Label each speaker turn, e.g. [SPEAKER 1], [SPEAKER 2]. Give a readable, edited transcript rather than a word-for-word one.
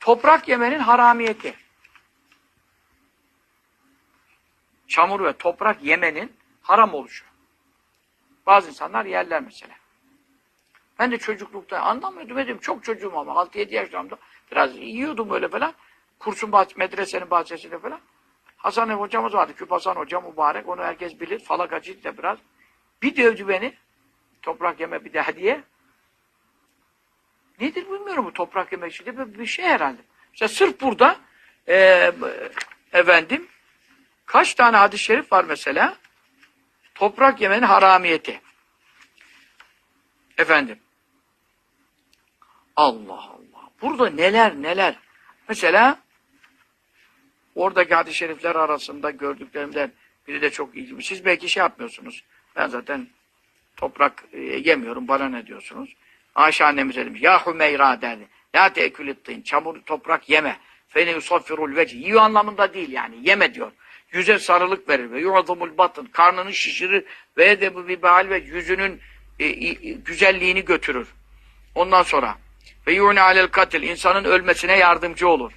[SPEAKER 1] Toprak yemenin haramiyeti. Çamur ve toprak yemenin haram oluşu. Bazı insanlar yerler mesela. Ben de çocuklukta anlamıyordum dedim. Çok çocuğum ama 6-7 yaşlarımda biraz yiyordum böyle falan. Kursun medresenin bahçesinde falan. Hasan hocamız vardı. Küp Hasan hoca mübarek. Onu herkes bilir. Falakacıydı da biraz. Bir dövdü beni. Toprak yeme bir daha diye. Nedir bilmiyorum bu toprak yemek için. Bir şey herhalde. İşte sırf burada efendim kaç tane hadis-i şerif var mesela? Toprak yemenin haramiyeti. Efendim. Allah Allah. Burada neler neler. Mesela oradaki hadis-i şerifler arasında gördüklerimden biri de çok ilginç. Siz belki şey yapmıyorsunuz. Ben zaten toprak yemiyorum. Bana ne diyorsunuz? Ayşe annemize demiş. Ya Hümeyra derdi. La teekülittin. Çamur toprak yeme. Fene yusaffirul veci. Yiyor anlamında değil yani. Yeme diyor. Yüze sarılık verir. Ve yu'azumul batın. Karnını şişirir. Ve edebu bibal ve yüzünün güzelliğini götürür. Ondan sonra ve yu'ne alel katil. İnsanın ölmesine yardımcı olur.